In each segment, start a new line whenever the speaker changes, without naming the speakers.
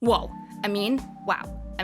Whoa. Wow.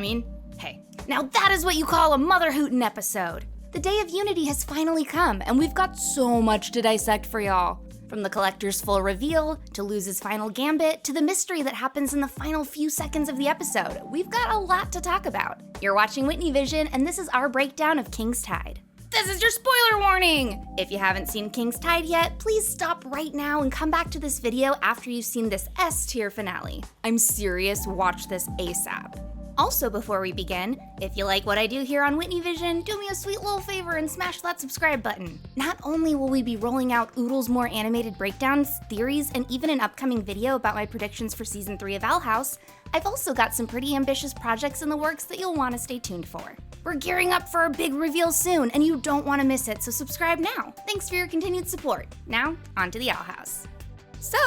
Hey. Now that is what you call a Mother Hootin' episode. The Day of Unity has finally come, and we've got so much to dissect for y'all. From the Collector's full reveal, to Luz's final gambit, to the mystery that happens in the final few seconds of the episode, we've got a lot to talk about. You're watching WhitneyVision, and this is our breakdown of King's Tide. This is your spoiler warning! If you haven't seen King's Tide yet, please stop right now and come back to this video after you've seen this S-tier finale. I'm serious, watch this ASAP. Also, before we begin, if you like what I do here on WhitneyVision, do me a sweet little favor and smash that subscribe button. Not only will we be rolling out Oodle's more animated breakdowns, theories, and even an upcoming video about my predictions for Season 3 of Owl House, I've also got some pretty ambitious projects in the works that you'll want to stay tuned for. We're gearing up for a big reveal soon, and you don't want to miss it, so subscribe now. Thanks for your continued support. Now, on to the Owl House. So,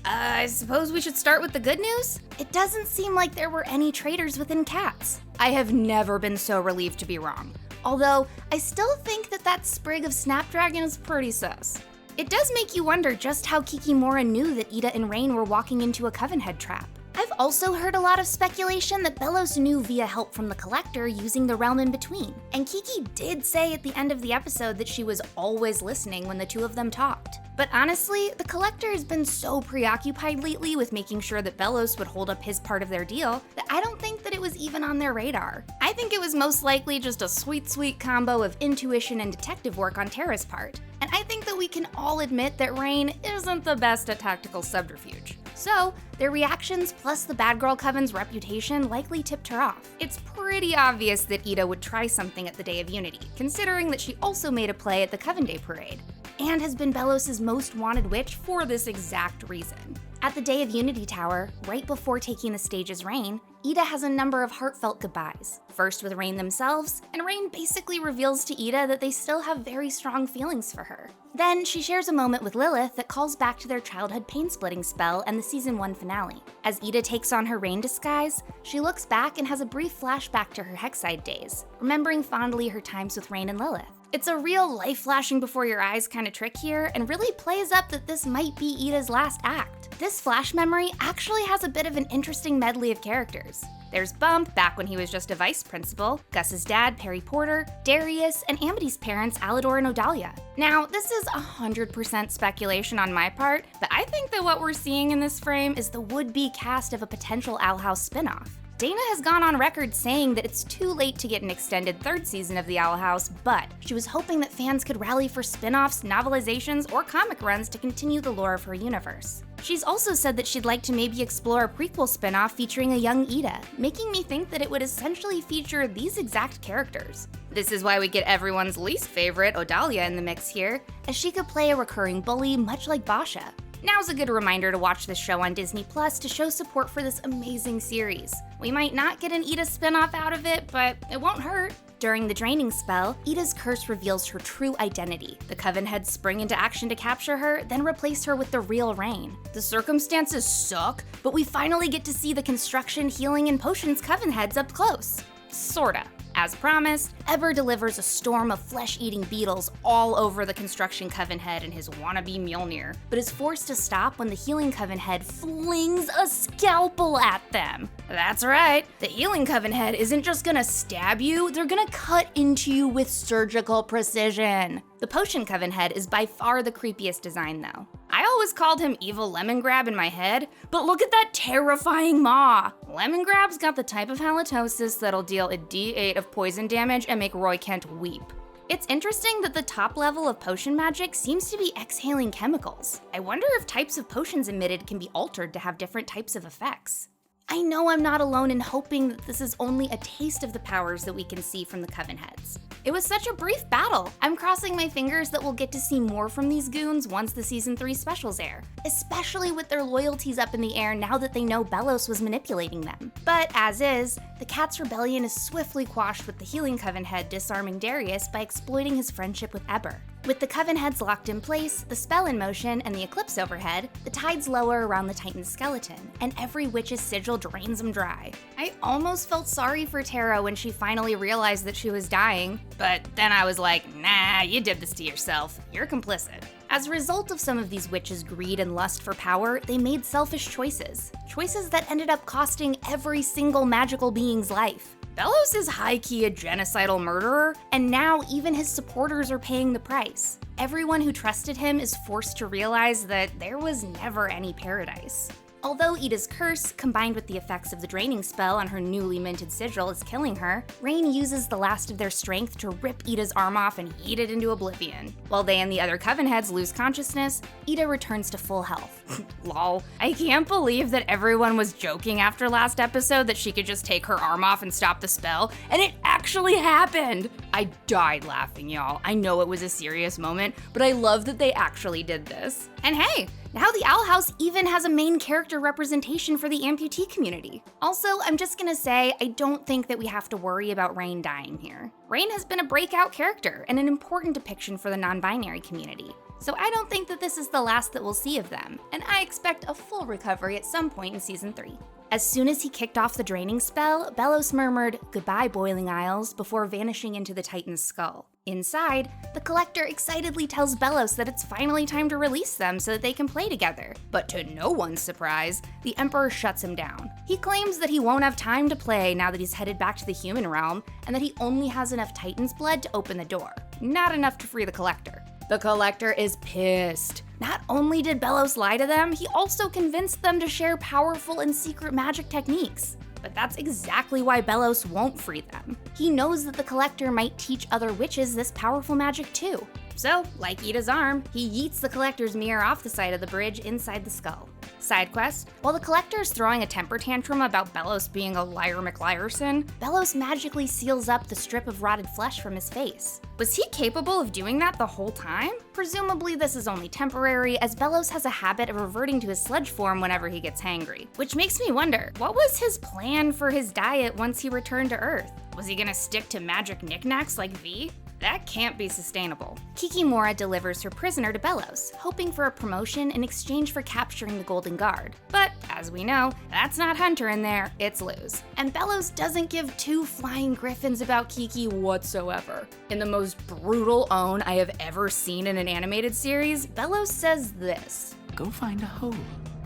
I suppose we should start with the good news? It doesn't seem like there were any traitors within Cats. I have never been so relieved to be wrong. Although, I still think that sprig of Snapdragon is pretty sus. It does make you wonder just how Kikimora knew that Ida and Rain were walking into a Covenhead trap. I've also heard a lot of speculation that Belos knew via help from the Collector using the realm in between. And Kiki did say at the end of the episode that she was always listening when the two of them talked. But honestly, the Collector has been so preoccupied lately with making sure that Belos would hold up his part of their deal that I don't think that it was even on their radar. I think it was most likely just a sweet combo of intuition and detective work on Terra's part. And I think that we can all admit that Rain isn't the best at tactical subterfuge. So, their reactions plus the Bad Girl Coven's reputation likely tipped her off. It's pretty obvious that Ida would try something at the Day of Unity, considering that she also made a play at the Coven Day Parade, and has been Belos' most wanted witch for this exact reason. At the Day of Unity Tower, right before taking the stage as Rain, Ida has a number of heartfelt goodbyes. First with Rain themselves, and Rain basically reveals to Ida that they still have very strong feelings for her. Then she shares a moment with Lilith that calls back to their childhood pain-splitting spell and the Season 1 finale. As Ida takes on her Rain disguise, she looks back and has a brief flashback to her Hexside days, remembering fondly her times with Rain and Lilith. It's a real life flashing before your eyes kind of trick here, and really plays up that this might be Ida's last act. This flash memory actually has a bit of an interesting medley of characters. There's Bump, back when he was just a vice principal, Gus's dad, Perry Porter, Darius, and Amity's parents, Alidor and Odalia. Now, this is 100% speculation on my part, but I think that what we're seeing in this frame is the would-be cast of a potential Owl House spinoff. Dana has gone on record saying that it's too late to get an extended third season of the Owl House, but she was hoping that fans could rally for spin-offs, novelizations, or comic runs to continue the lore of her universe. She's also said that she'd like to maybe explore a prequel spin-off featuring a young Ida, making me think that it would essentially feature these exact characters. This is why we get everyone's least favorite, Odalia, in the mix here, as she could play a recurring bully much like Basha. Now's a good reminder to watch this show on Disney Plus to show support for this amazing series. We might not get an Ida spinoff out of it, but it won't hurt. During the draining spell, Ida's curse reveals her true identity. The Covenheads spring into action to capture her, then replace her with the real Rain. The circumstances suck, but we finally get to see the construction, healing, and potions Covenheads up close. Sorta. As promised, Eber delivers a storm of flesh-eating beetles all over the construction Covenhead and his wannabe Mjolnir, but is forced to stop when the healing Covenhead flings a scalpel at them. That's right, the healing Covenhead isn't just gonna stab you, they're gonna cut into you with surgical precision. The potion Covenhead is by far the creepiest design though. I always called him Evil Lemongrab in my head, but look at that terrifying maw! Lemongrab's got the type of halitosis that'll deal a D8 of poison damage and make Roy Kent weep. It's interesting that the top level of potion magic seems to be exhaling chemicals. I wonder if types of potions emitted can be altered to have different types of effects. I know I'm not alone in hoping that this is only a taste of the powers that we can see from the Covenheads. It was such a brief battle. I'm crossing my fingers that we'll get to see more from these goons once the Season 3 specials air, especially with their loyalties up in the air now that they know Belos was manipulating them. But as is, the Cat's rebellion is swiftly quashed with the healing Covenhead disarming Darius by exploiting his friendship with Eber. With the Covenheads locked in place, the spell in motion, and the eclipse overhead, the tides lower around the Titan's skeleton, and every witch's sigil drains them dry. I almost felt sorry for Tara when she finally realized that she was dying, but then I was like, nah, you did this to yourself. You're complicit. As a result of some of these witches' greed and lust for power, they made selfish choices. Choices that ended up costing every single magical being's life. Belos is high-key a genocidal murderer, and now even his supporters are paying the price. Everyone who trusted him is forced to realize that there was never any paradise. Although Ida's curse, combined with the effects of the draining spell on her newly minted sigil, is killing her, Rain uses the last of their strength to rip Ida's arm off and yeet it into oblivion. While they and the other Coven heads lose consciousness, Ida returns to full health. Lol. I can't believe that everyone was joking after last episode that she could just take her arm off and stop the spell, and it actually happened! I died laughing, y'all. I know it was a serious moment, but I love that they actually did this. And hey, now the Owl House even has a main character representation for the amputee community. Also, I'm just gonna say, I don't think that we have to worry about Rain dying here. Rain has been a breakout character and an important depiction for the non-binary community. So I don't think that this is the last that we'll see of them, and I expect a full recovery at some point in Season 3. As soon as he kicked off the draining spell, Belos murmured, "Goodbye, Boiling Isles," before vanishing into the Titan's skull. Inside, the Collector excitedly tells Belos that it's finally time to release them so that they can play together. But to no one's surprise, the Emperor shuts him down. He claims that he won't have time to play now that he's headed back to the human realm, and that he only has enough Titan's blood to open the door. Not enough to free the Collector. The Collector is pissed. Not only did Belos lie to them, he also convinced them to share powerful and secret magic techniques. But that's exactly why Belos won't free them. He knows that the Collector might teach other witches this powerful magic too. So, like Ida's arm, he yeets the Collector's mirror off the side of the bridge inside the skull. Side quest: while the Collector is throwing a temper tantrum about Belos being a liar McLiarson, Belos magically seals up the strip of rotted flesh from his face. Was he capable of doing that the whole time? Presumably this is only temporary, as Belos has a habit of reverting to his sludge form whenever he gets hangry. Which makes me wonder, what was his plan for his diet once he returned to Earth? Was he gonna stick to magic knickknacks like V? That can't be sustainable. Kikimora delivers her prisoner to Belos, hoping for a promotion in exchange for capturing the Golden Guard. But, as we know, that's not Hunter in there, it's Luz. And Belos doesn't give two flying griffins about Kiki whatsoever. In the most brutal own I have ever seen in an animated series, Belos says this:
"Go find a hole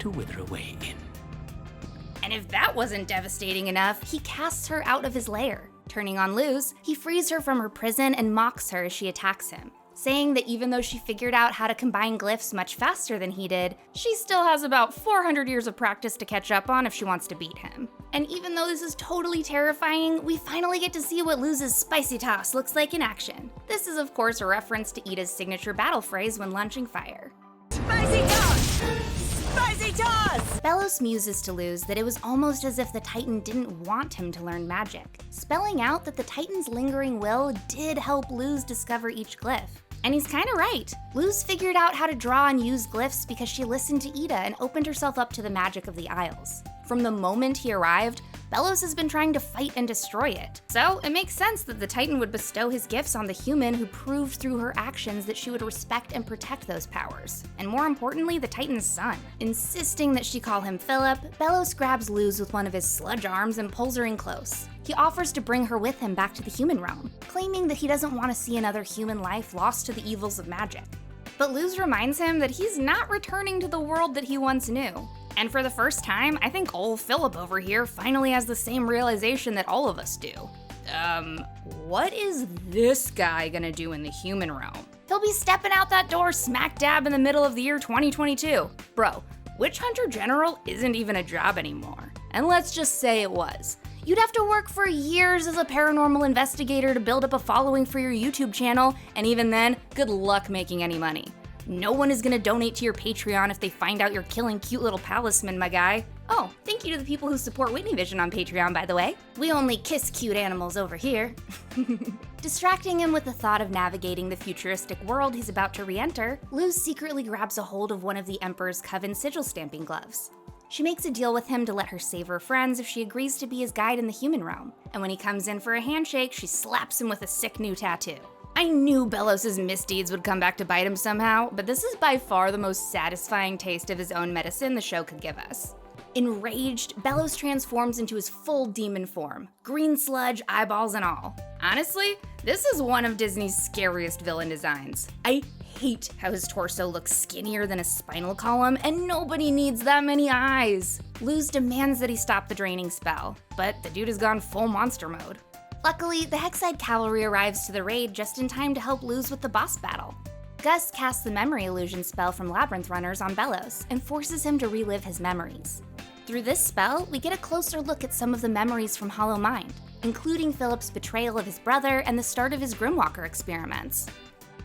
to wither away in."
And if that wasn't devastating enough, he casts her out of his lair. Turning on Luz, he frees her from her prison and mocks her as she attacks him, saying that even though she figured out how to combine glyphs much faster than he did, she still has about 400 years of practice to catch up on if she wants to beat him. And even though this is totally terrifying, we finally get to see what Luz's spicy toss looks like in action. This is of course a reference to Ida's signature battle phrase when launching fire.
Spicy toss! Spicy toss!
Belos muses to Luz that it was almost as if the Titan didn't want him to learn magic, spelling out that the Titan's lingering will did help Luz discover each glyph. And he's kinda right. Luz figured out how to draw and use glyphs because she listened to Ida and opened herself up to the magic of the Isles. From the moment he arrived, Belos has been trying to fight and destroy it. So it makes sense that the Titan would bestow his gifts on the human who proved through her actions that she would respect and protect those powers. And more importantly, the Titan's son. Insisting that she call him Philip, Belos grabs Luz with one of his sludge arms and pulls her in close. He offers to bring her with him back to the human realm, claiming that he doesn't want to see another human life lost to the evils of magic. But Luz reminds him that he's not returning to the world that he once knew. And for the first time, I think old Philip over here finally has the same realization that all of us do. What is this guy gonna do in the human realm? He'll be stepping out that door smack dab in the middle of the year 2022. Bro, Witch Hunter General isn't even a job anymore. And let's just say it was. You'd have to work for years as a paranormal investigator to build up a following for your YouTube channel, and even then, good luck making any money. No one is gonna donate to your Patreon if they find out you're killing cute little palismen, my guy. Oh, thank you to the people who support WhitneyVision on Patreon, by the way. We only kiss cute animals over here. Distracting him with the thought of navigating the futuristic world he's about to re-enter, Luz secretly grabs a hold of one of the Emperor's Coven sigil stamping gloves. She makes a deal with him to let her save her friends if she agrees to be his guide in the human realm. And when he comes in for a handshake, she slaps him with a sick new tattoo. I knew Belos' misdeeds would come back to bite him somehow, but this is by far the most satisfying taste of his own medicine the show could give us. Enraged, Belos transforms into his full demon form, green sludge, eyeballs and all. Honestly, this is one of Disney's scariest villain designs. I hate how his torso looks skinnier than his spinal column, and nobody needs that many eyes. Luz demands that he stop the draining spell, but the dude has gone full monster mode. Luckily, the Hexside cavalry arrives to the raid just in time to help Luz with the boss battle. Gus casts the memory illusion spell from Labyrinth Runners on Belos and forces him to relive his memories. Through this spell, we get a closer look at some of the memories from Hollow Mind, including Philip's betrayal of his brother and the start of his Grimwalker experiments.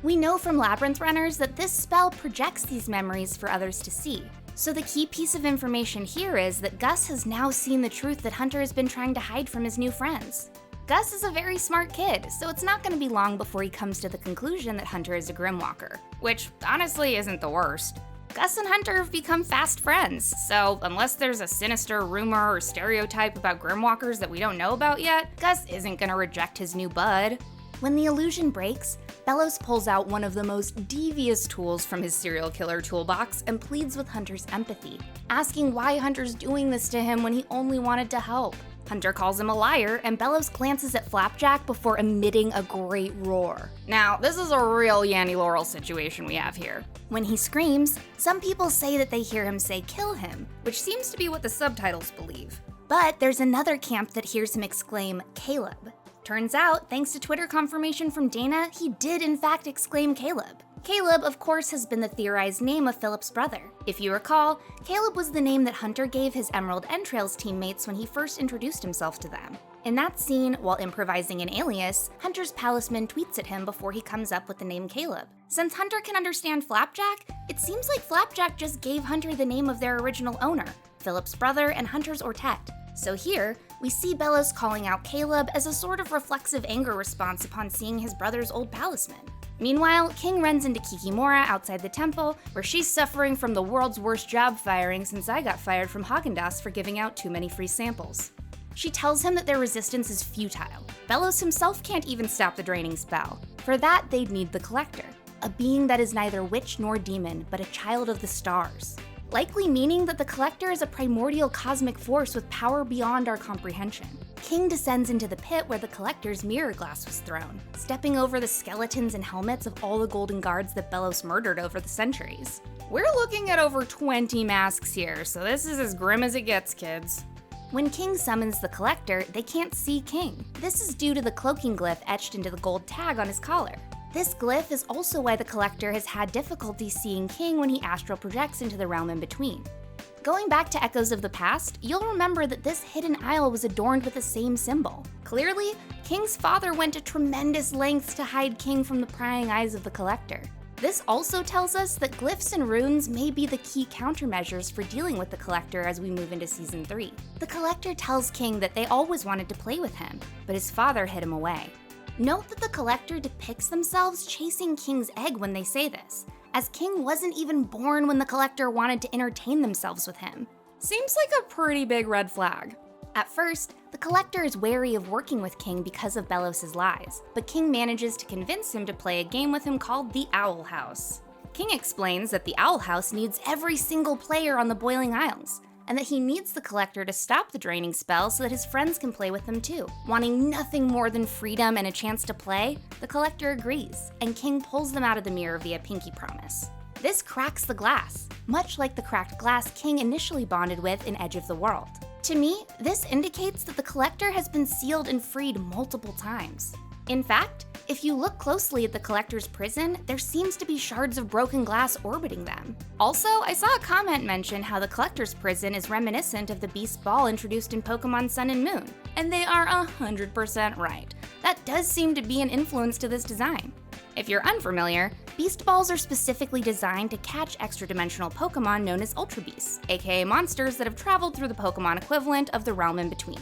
We know from Labyrinth Runners that this spell projects these memories for others to see. So the key piece of information here is that Gus has now seen the truth that Hunter has been trying to hide from his new friends. Gus is a very smart kid, so it's not going to be long before he comes to the conclusion that Hunter is a Grimwalker, which honestly isn't the worst. Gus and Hunter have become fast friends, so unless there's a sinister rumor or stereotype about Grimwalkers that we don't know about yet, Gus isn't gonna reject his new bud. When the illusion breaks, Belos pulls out one of the most devious tools from his serial killer toolbox and pleads with Hunter's empathy, asking why Hunter's doing this to him when he only wanted to help. Hunter calls him a liar, and Belos glances at Flapjack before emitting a great roar. Now, this is a real Yanny Laurel situation we have here. When he screams, some people say that they hear him say "kill him," which seems to be what the subtitles believe. But there's another camp that hears him exclaim "Caleb." Turns out, thanks to Twitter confirmation from Dana, he did in fact exclaim Caleb. Caleb, of course, has been the theorized name of Philip's brother. If you recall, Caleb was the name that Hunter gave his Emerald Entrails teammates when he first introduced himself to them. In that scene, while improvising an alias, Hunter's palisman tweets at him before he comes up with the name Caleb. Since Hunter can understand Flapjack, it seems like Flapjack just gave Hunter the name of their original owner, Philip's brother and Hunter's Ortet. So here, we see Belos calling out Caleb as a sort of reflexive anger response upon seeing his brother's old palisman. Meanwhile, King runs into Kikimora outside the temple, where she's suffering from the world's worst job firing since I got fired from Haagen-Dazs for giving out too many free samples. She tells him that their resistance is futile. Belos himself can't even stop the draining spell. For that, they'd need the Collector, a being that is neither witch nor demon, but a child of the stars. Likely meaning that the Collector is a primordial cosmic force with power beyond our comprehension. King descends into the pit where the Collector's mirror glass was thrown, stepping over the skeletons and helmets of all the golden guards that Belos murdered over the centuries. We're looking at over 20 masks here, so this is as grim as it gets, kids. When King summons the Collector, they can't see King. This is due to the cloaking glyph etched into the gold tag on his collar. This glyph is also why the Collector has had difficulty seeing King when he astral projects into the realm in between. Going back to Echoes of the Past, you'll remember that this hidden isle was adorned with the same symbol. Clearly, King's father went to tremendous lengths to hide King from the prying eyes of the Collector. This also tells us that glyphs and runes may be the key countermeasures for dealing with the Collector as we move into Season 3. The Collector tells King that they always wanted to play with him, but his father hid him away. Note that the Collector depicts themselves chasing King's egg when they say this, as King wasn't even born when the Collector wanted to entertain themselves with him. Seems like a pretty big red flag. At first, the Collector is wary of working with King because of Belos' lies, but King manages to convince him to play a game with him called the Owl House. King explains that the Owl House needs every single player on the Boiling Isles, and that he needs the Collector to stop the draining spell so that his friends can play with them too. Wanting nothing more than freedom and a chance to play, the Collector agrees, and King pulls them out of the mirror via Pinky Promise. This cracks the glass, much like the cracked glass King initially bonded with in Edge of the World. To me, this indicates that the Collector has been sealed and freed multiple times. In fact, if you look closely at the Collector's prison, there seems to be shards of broken glass orbiting them. Also, I saw a comment mention how the Collector's prison is reminiscent of the Beast Ball introduced in Pokemon Sun and Moon, and they are 100% right. That does seem to be an influence to this design. If you're unfamiliar, Beast Balls are specifically designed to catch extra-dimensional Pokemon known as Ultra Beasts, aka monsters that have traveled through the Pokemon equivalent of the realm in between.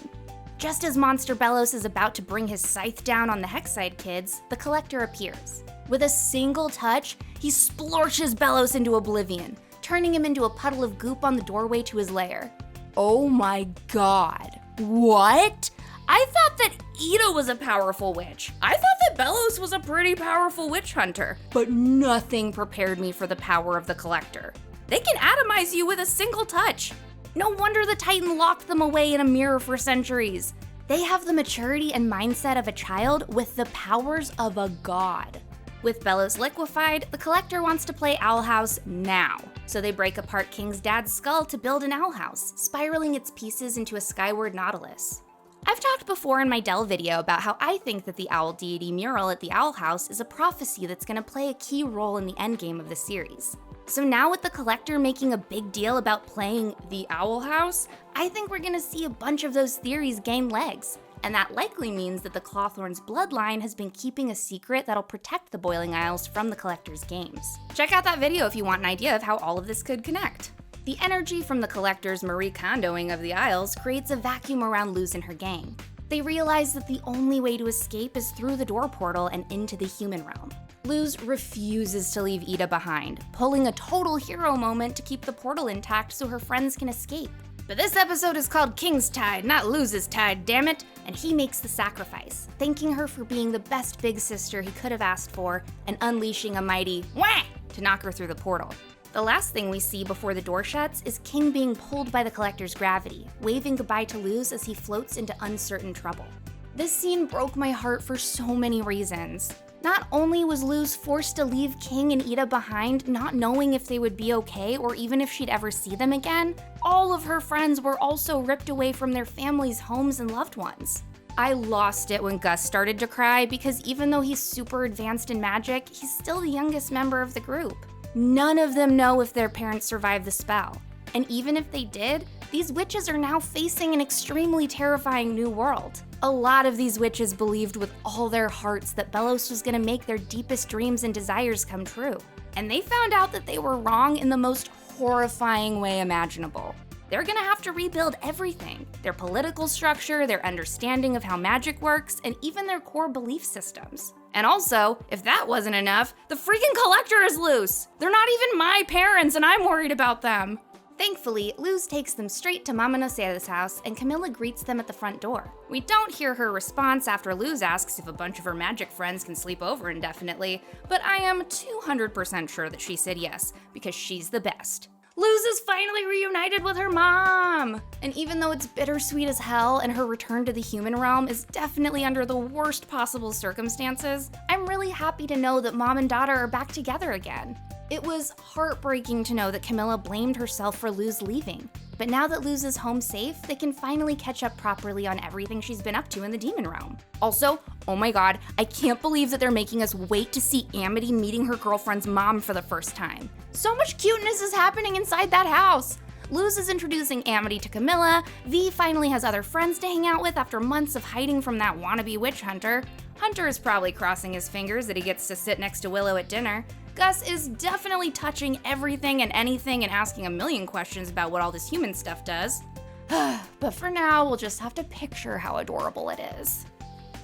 Just as Monster Belos is about to bring his scythe down on the Hexside kids, the Collector appears. With a single touch, he splorches Belos into oblivion, turning him into a puddle of goop on the doorway to his lair. Oh my god. What? I thought that Ida was a powerful witch. I thought that Belos was a pretty powerful witch hunter, but nothing prepared me for the power of the Collector. They can atomize you with a single touch. No wonder the Titan locked them away in a mirror for centuries. They have the maturity and mindset of a child with the powers of a god. With Belos liquefied, the Collector wants to play Owl House now. So they break apart King's dad's skull to build an owl house, spiraling its pieces into a skyward nautilus. I've talked before in my Dell video about how I think that the owl deity mural at the Owl House is a prophecy that's going to play a key role in the endgame of the series. So now with the Collector making a big deal about playing the Owl House, I think we're going to see a bunch of those theories gain legs. And that likely means that the Clawthorn's bloodline has been keeping a secret that'll protect the Boiling Isles from the Collector's games. Check out that video if you want an idea of how all of this could connect. The energy from the Collector's Marie Kondoing of the Isles creates a vacuum around Luz and her gang. They realize that the only way to escape is through the door portal and into the human realm. Luz refuses to leave Ida behind, pulling a total hero moment to keep the portal intact so her friends can escape. But this episode is called King's Tide, not Luz's Tide, damn it, and he makes the sacrifice, thanking her for being the best big sister he could have asked for and unleashing a mighty wah to knock her through the portal. The last thing we see before the door shuts is King being pulled by the Collector's gravity, waving goodbye to Luz as he floats into uncertain trouble. This scene broke my heart for so many reasons. Not only was Luz forced to leave King and Ida behind, not knowing if they would be okay or even if she'd ever see them again, all of her friends were also ripped away from their families, homes, and loved ones. I lost it when Gus started to cry because even though he's super advanced in magic, he's still the youngest member of the group. None of them know if their parents survived the spell. And even if they did, these witches are now facing an extremely terrifying new world. A lot of these witches believed with all their hearts that Belos was gonna make their deepest dreams and desires come true. And they found out that they were wrong in the most horrifying way imaginable. They're gonna have to rebuild everything. Their political structure, their understanding of how magic works, and even their core belief systems. And also, if that wasn't enough, the freaking Collector is loose! They're not even my parents and I'm worried about them! Thankfully, Luz takes them straight to Mama Nocera's house and Camilla greets them at the front door. We don't hear her response after Luz asks if a bunch of her magic friends can sleep over indefinitely, but I am 200% sure that she said yes, because she's the best. Luz is finally reunited with her mom! And even though it's bittersweet as hell and her return to the human realm is definitely under the worst possible circumstances, I'm really happy to know that mom and daughter are back together again. It was heartbreaking to know that Camilla blamed herself for Luz leaving, but now that Luz is home safe, they can finally catch up properly on everything she's been up to in the demon realm. Also, oh my god, I can't believe that they're making us wait to see Amity meeting her girlfriend's mom for the first time. So much cuteness is happening inside that house! Luz is introducing Amity to Camilla, V finally has other friends to hang out with after months of hiding from that wannabe witch hunter. Hunter is probably crossing his fingers that he gets to sit next to Willow at dinner. Gus is definitely touching everything and anything and asking a million questions about what all this human stuff does. But for now, we'll just have to picture how adorable it is.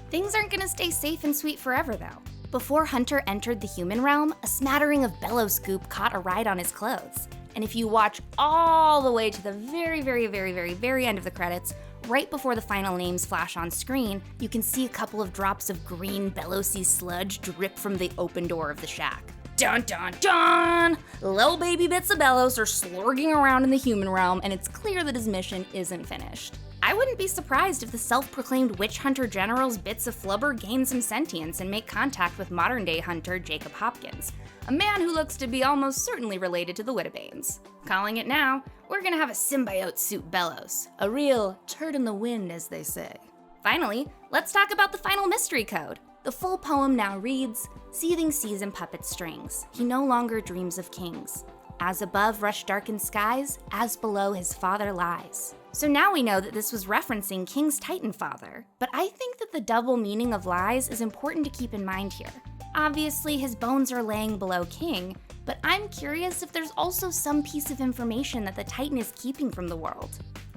Things aren't gonna stay safe and sweet forever though. Before Hunter entered the human realm, a smattering of Belos goop caught a ride on his clothes. And if you watch all the way to the very end of the credits, right before the final names flash on screen, you can see a couple of drops of green Belosy sludge drip from the open door of the shack. Dun dun dun! Little baby bits of Belos are slurging around in the human realm, and it's clear that his mission isn't finished. I wouldn't be surprised if the self-proclaimed witch hunter general's bits of flubber gain some sentience and make contact with modern-day hunter Jacob Hopkins, a man who looks to be almost certainly related to the Wittebanes. Calling it now, we're gonna have a symbiote suit Belos, a real turd in the wind, as they say. Finally, let's talk about the final mystery code. The full poem now reads, "Seething seas and puppet strings, he no longer dreams of kings. As above rush darkened skies, as below his father lies." So now we know that this was referencing King's Titan father, but I think that the double meaning of lies is important to keep in mind here. Obviously, his bones are laying below King, but I'm curious if there's also some piece of information that the Titan is keeping from the world.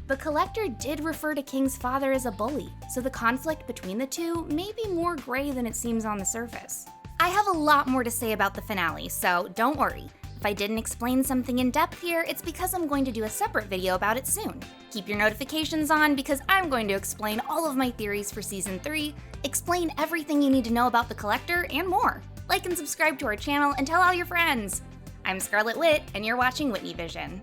The Collector did refer to King's father as a bully, so the conflict between the two may be more gray than it seems on the surface. I have a lot more to say about the finale, so don't worry. If I didn't explain something in depth here, it's because I'm going to do a separate video about it soon. Keep your notifications on because I'm going to explain all of my theories for Season 3, explain everything you need to know about the Collector, and more. Like and subscribe to our channel and tell all your friends. I'm Scarlet Wit, and you're watching WhitneyVision.